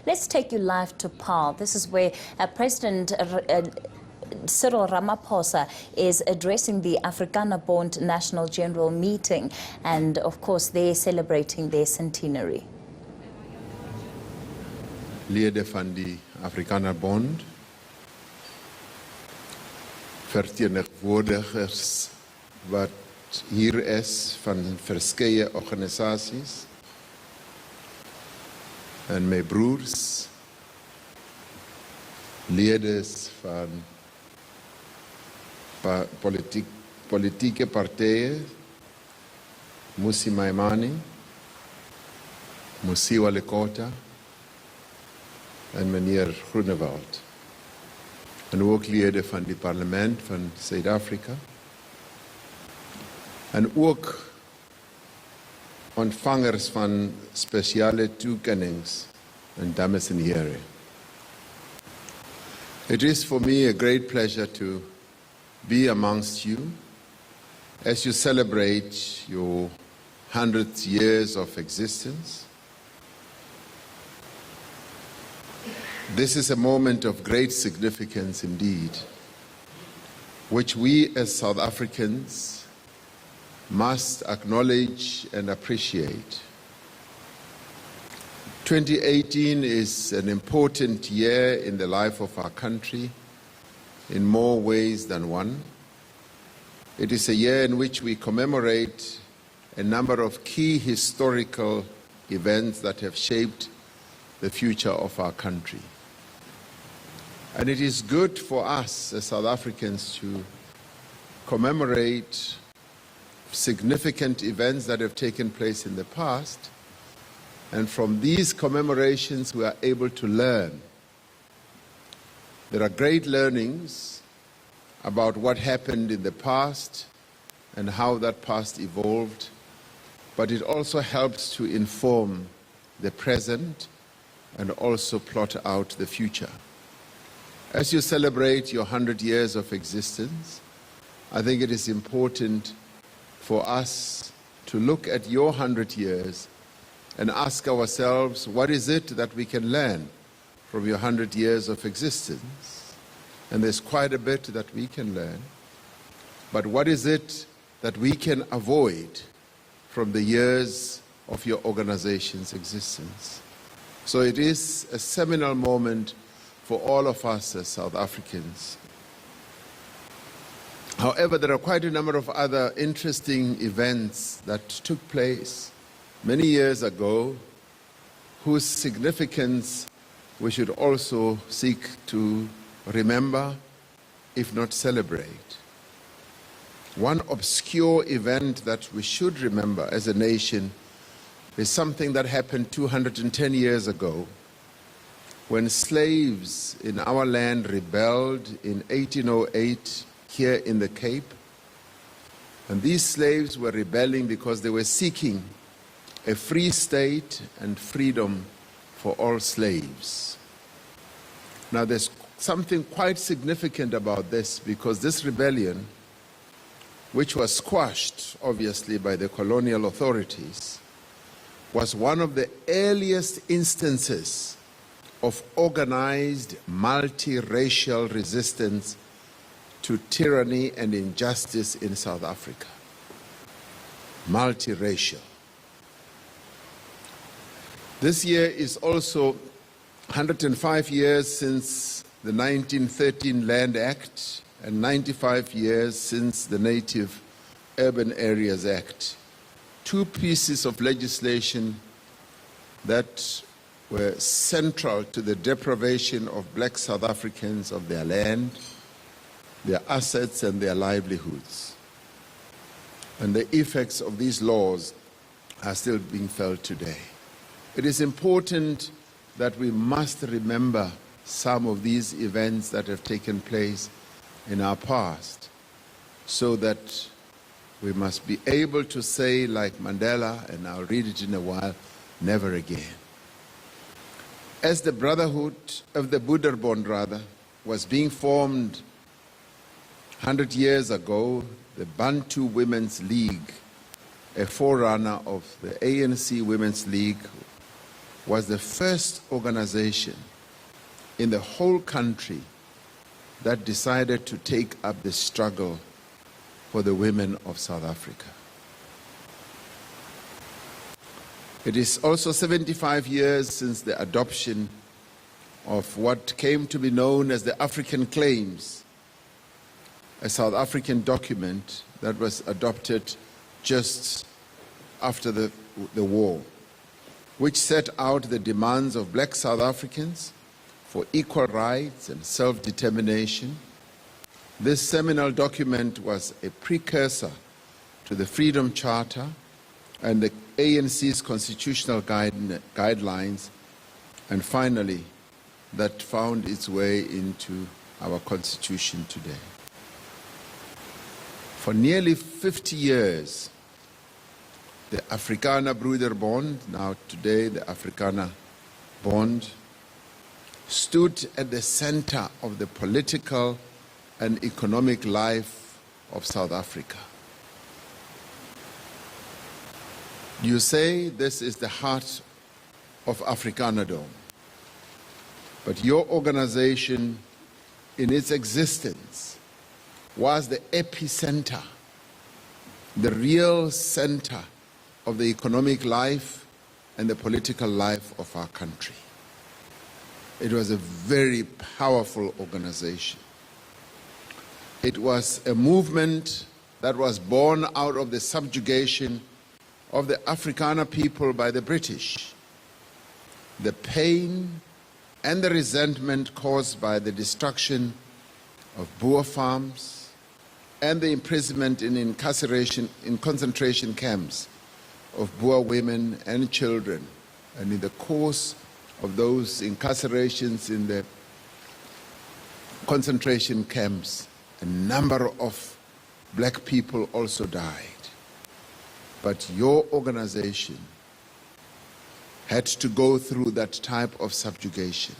Let's take you live to Paarl. This is where President Cyril Ramaphosa is addressing the Afrikanerbond National General Meeting, and of course they're celebrating their centenary. Lede van die Afrikanerbond, verteenwoordigers wat hier is van verskeie organisasies, en my broers, ledes van politieke partye, Musi Maimani, Musiwa Lekota en meneer Groenewald. En ook lede van die parlement van Suid-Afrika. En ook ontvangers van speciale toekennings en dames en heren. It is for me a great pleasure to be amongst you as you celebrate your 100 years of existence. This is a moment of great significance indeed, which we as South Africans must acknowledge and appreciate. 2018 is an important year in the life of our country in more ways than one. It is a year in which we commemorate a number of key historical events that have shaped the future of our country. And it is good for us as South Africans to commemorate significant events that have taken place in the past, and from these commemorations we are able to learn. There are great learnings about what happened in the past and how that past evolved, but it also helps to inform the present and also plot out the future. As you celebrate your 100 years of existence, I think it is important for us to look at your 100 years and ask ourselves, what is it that we can learn from your 100 years of existence? And there's quite a bit that we can learn. But what is it that we can avoid from the years of your organization's existence? So it is a seminal moment for all of us as South Africans. However, there are quite a number of other interesting events that took place many years ago, whose significance we should also seek to remember, if not celebrate. One obscure event that we should remember as a nation is something that happened 210 years ago, when slaves in our land rebelled in 1808 here in the Cape. And these slaves were rebelling because they were seeking a free state and freedom for all slaves. Now there's something quite significant about this, because this rebellion, which was squashed obviously by the colonial authorities, was one of the earliest instances of organized multiracial resistance to tyranny and injustice in South Africa. Multiracial. This year is also 105 years since the 1913 Land Act and 95 years since the Native Urban Areas Act. Two pieces of legislation that were central to the deprivation of black South Africans of their land, their assets and their livelihoods. And the effects of these laws are still being felt today. It is important that we must remember some of these events that have taken place in our past, so that we must be able to say, like Mandela, and I'll read it in a while, never again. As the Brotherhood of the Boerderbond was being formed 100 years ago, the Bantu Women's League, a forerunner of the ANC Women's League, was the first organization in the whole country that decided to take up the struggle for the women of South Africa. It is also 75 years since the adoption of what came to be known as the African Claims, a South African document that was adopted just after the war, which set out the demands of black South Africans for equal rights and self-determination. This seminal document was a precursor to the Freedom Charter and the ANC's constitutional guidelines, and finally, that found its way into our constitution today. For nearly 50 years, the Afrikanerbond, now today the Afrikanerbond, stood at the center of the political and economic life of South Africa. You say this is the heart of Afrikanerdom, but your organization in its existence was the epicenter, the real center of the economic life and the political life of our country. It was a very powerful organization. It was a movement that was born out of the subjugation of the Afrikaner people by the British, the pain and the resentment caused by the destruction of Boer farms and the imprisonment and incarceration in concentration camps of Boer women and children. And in the course of those incarcerations in the concentration camps, a number of black people also died. But your organization had to go through that type of subjugation,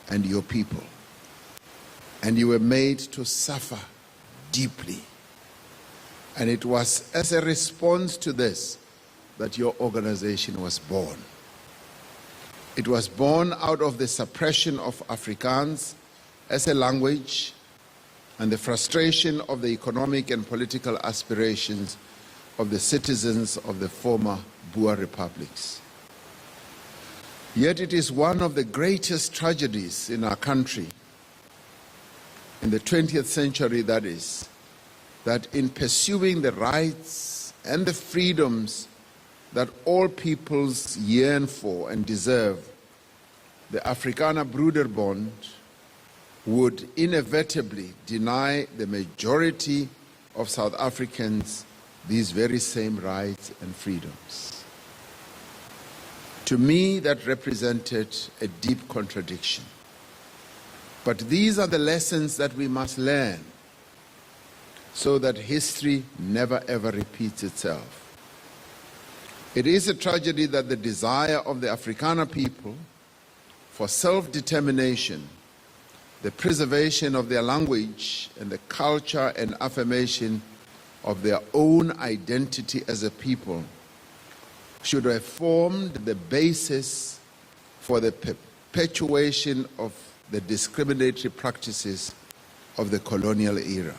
and your people. And you were made to suffer deeply. And it was as a response to this that your organization was born. It was born out of the suppression of Afrikaans as a language and the frustration of the economic and political aspirations of the citizens of the former Boer republics. Yet it is one of the greatest tragedies in our country, in the 20th century that is, that in pursuing the rights and the freedoms that all peoples yearn for and deserve, the Afrikanerbond would inevitably deny the majority of South Africans these very same rights and freedoms. To me, that represented a deep contradiction. But these are the lessons that we must learn so that history never ever repeats itself. It is a tragedy that the desire of the Afrikaner people for self-determination, the preservation of their language and the culture and affirmation of their own identity as a people should have formed the basis for the perpetuation of the discriminatory practices of the colonial era.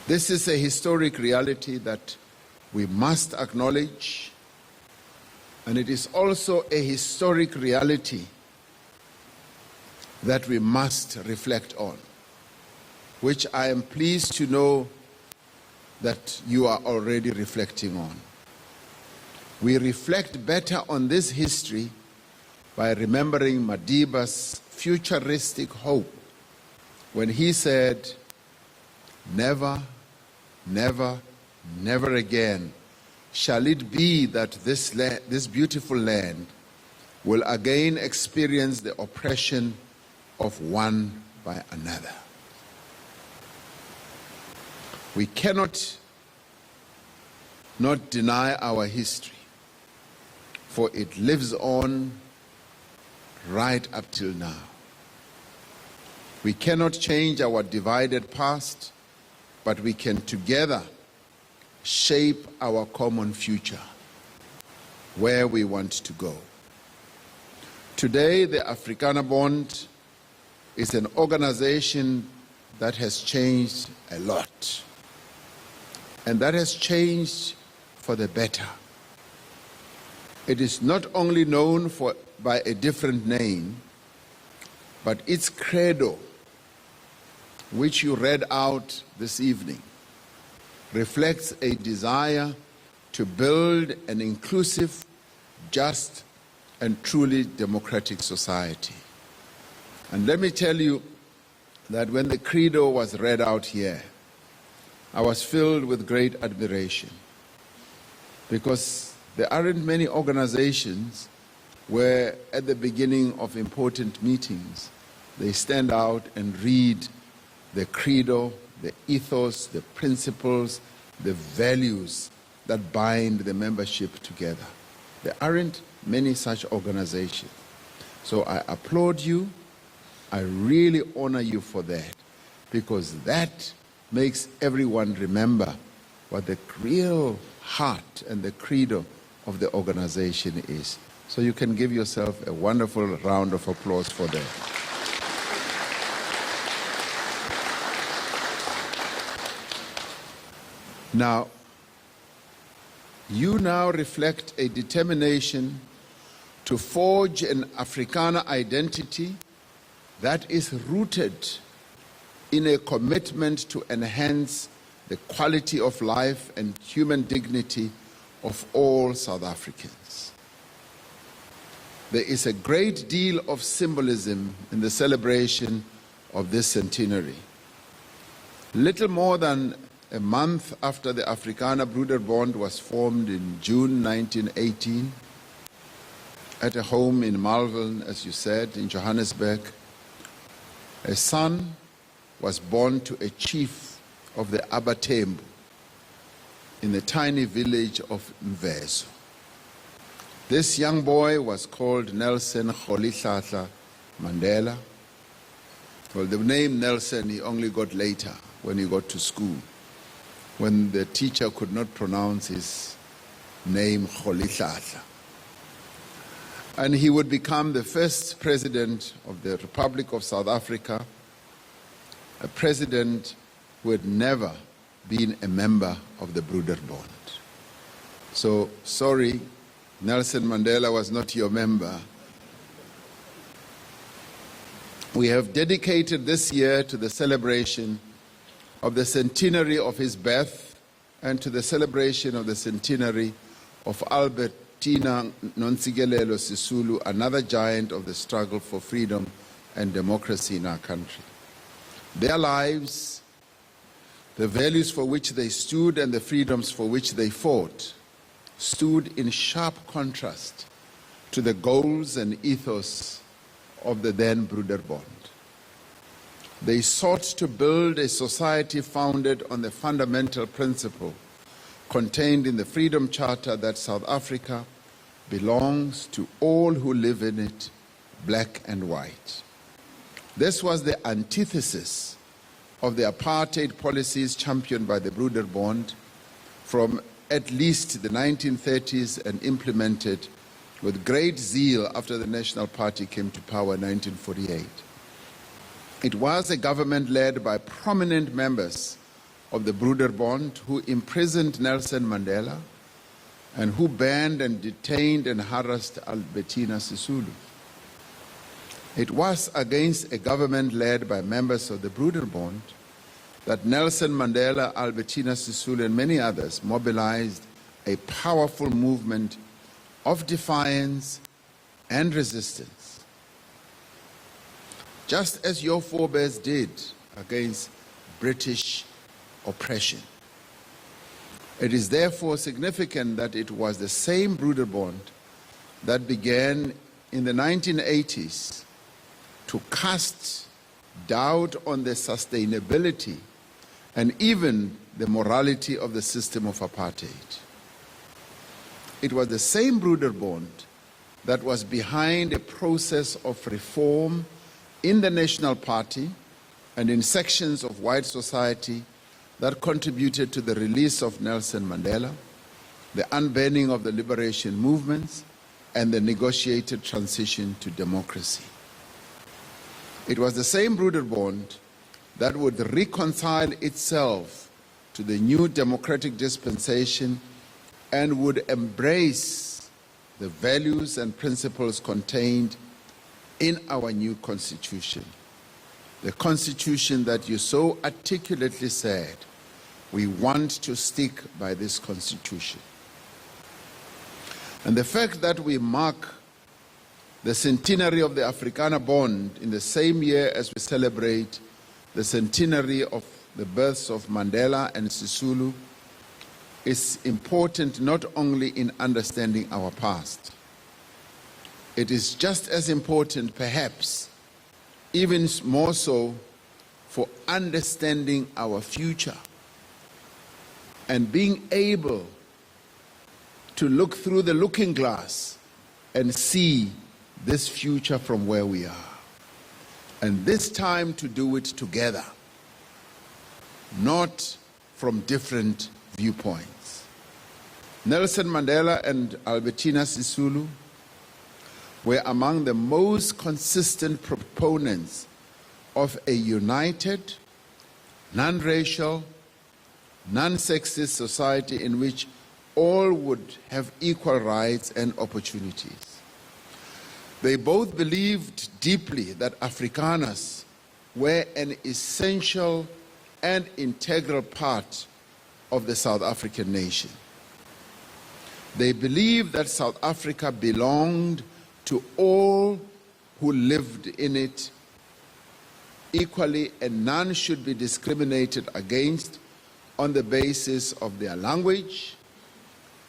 This is a historic reality that we must acknowledge, and it is also a historic reality that we must reflect on, which I am pleased to know that you are already reflecting on. We reflect better on this history by remembering Madiba's futuristic hope when he said, "Never, never, never again shall it be that this beautiful land will again experience the oppression of one by another." We cannot not deny our history, for it lives on right up till now. We cannot change our divided past, but we can together shape our common future, where we want to go. Today, the Afrikanerbond is an organization that has changed a lot, and that has changed for the better. It is not only known by a different name, but its credo, which you read out this evening, reflects a desire to build an inclusive, just, and truly democratic society. And let me tell you that when the credo was read out here, I was filled with great admiration, because there aren't many organizations where at the beginning of important meetings, they stand out and read the credo, the ethos, the principles, the values that bind the membership together. There aren't many such organizations. So I applaud you. I really honor you for that, because that makes everyone remember what the real heart and the credo of the organization is. So you can give yourself a wonderful round of applause for that. Now, you now reflect a determination to forge an Afrikaner identity that is rooted in a commitment to enhance the quality of life and human dignity of all South Africans. There is a great deal of symbolism in the celebration of this centenary. Little more than a month after the Afrikanerbond was formed in June 1918, at a home in Malvern, as you said, in Johannesburg, a son was born to a chief of the Abatembu in the tiny village of Mvezo. This young boy was called Nelson Rolihlahla Mandela. Well, the name Nelson he only got later when he got to school, when the teacher could not pronounce his name Rolihlahla. And he would become the first president of the Republic of South Africa, a president who had never been a member of the Broederbond. So, sorry, Nelson Mandela was not your member. We have dedicated this year to the celebration of the centenary of his birth and to the celebration of the centenary of Albertina Nontsikelelo Sisulu, another giant of the struggle for freedom and democracy in our country. Their lives, the values for which they stood and the freedoms for which they fought, stood in sharp contrast to the goals and ethos of the then Broederbond. They sought to build a society founded on the fundamental principle contained in the Freedom Charter that South Africa belongs to all who live in it, black and white. This was the antithesis of the apartheid policies championed by the Broederbond from at least the 1930s and implemented with great zeal after the National Party came to power in 1948. It was a government led by prominent members of the Broederbond who imprisoned Nelson Mandela and who banned and detained and harassed Albertina Sisulu. It was against a government led by members of the Broederbond that Nelson Mandela, Albertina Sisulu, and many others mobilized a powerful movement of defiance and resistance, just as your forebears did against British oppression. It is therefore significant that it was the same Broederbond that began in the 1980s to cast doubt on the sustainability and even the morality of the system of apartheid. It was the same Broederbond that was behind a process of reform in the National Party and in sections of white society that contributed to the release of Nelson Mandela, the unbanning of the liberation movements, and the negotiated transition to democracy. It was the same Broederbond that would reconcile itself to the new democratic dispensation and would embrace the values and principles contained in our new constitution. The constitution that you so articulately said, we want to stick by this constitution. And the fact that we mark the centenary of the Afrikanerbond in the same year as we celebrate the centenary of the births of Mandela and Sisulu is important not only in understanding our past. It is just as important, perhaps, even more so, for understanding our future and being able to look through the looking glass and see this future from where we are. And this time to do it together, not from different viewpoints. Nelson Mandela and Albertina Sisulu were among the most consistent proponents of a united, non-racial, non-sexist society in which all would have equal rights and opportunities. They both believed deeply that Afrikaners were an essential and integral part of the South African nation. They believed that South Africa belonged to all who lived in it equally, and none should be discriminated against on the basis of their language,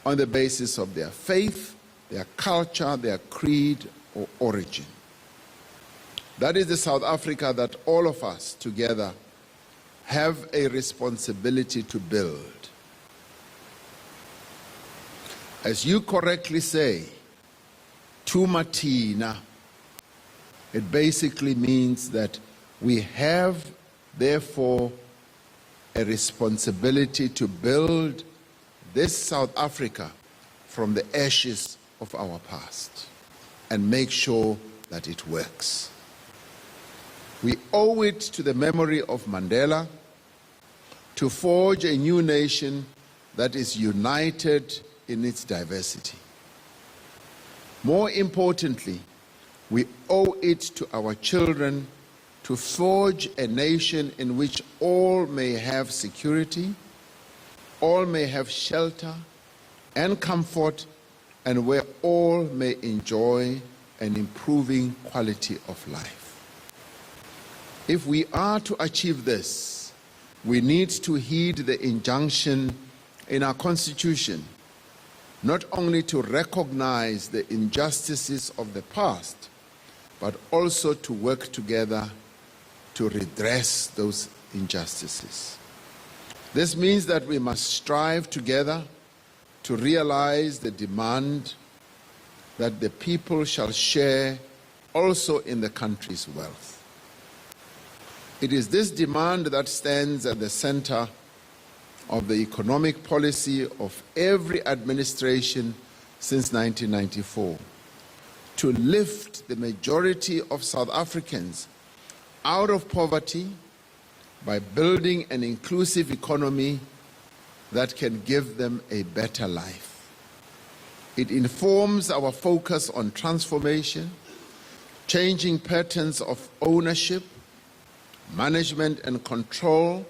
on the basis of their faith, their culture, their creed, or origin. That is the South Africa that all of us together have a responsibility to build. As you correctly say, Tumatina, it basically means that we have, therefore, a responsibility to build this South Africa from the ashes of our past and make sure that it works. We owe it to the memory of Mandela to forge a new nation that is united in its diversity. More importantly, we owe it to our children to forge a nation in which all may have security, all may have shelter and comfort, and where all may enjoy an improving quality of life. If we are to achieve this, we need to heed the injunction in our Constitution, not only to recognize the injustices of the past, but also to work together to redress those injustices. This means that we must strive together to realize the demand that the people shall share also in the country's wealth. It is this demand that stands at the center of the economic policy of every administration since 1994, to lift the majority of South Africans out of poverty by building an inclusive economy that can give them a better life. It informs our focus on transformation, changing patterns of ownership, management and control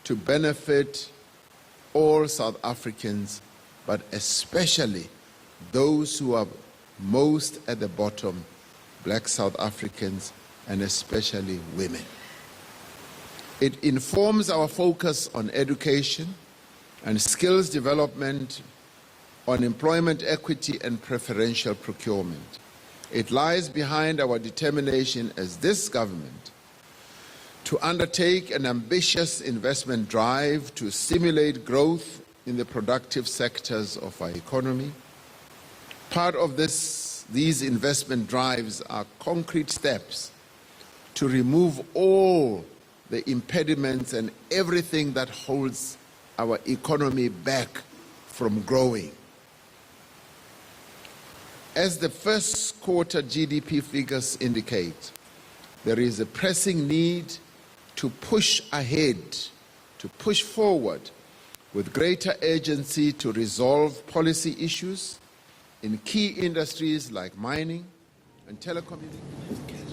to benefit all South Africans, but especially those who are most at the bottom, black South Africans, and especially women. It informs our focus on education and skills development, on employment equity and preferential procurement. It lies behind our determination as this government to undertake an ambitious investment drive to stimulate growth in the productive sectors of our economy. Part of these investment drives are concrete steps to remove all the impediments and everything that holds our economy back from growing. As the first quarter GDP figures indicate, there is a pressing need to push ahead, to push forward with greater urgency to resolve policy issues in key industries like mining and telecommunications.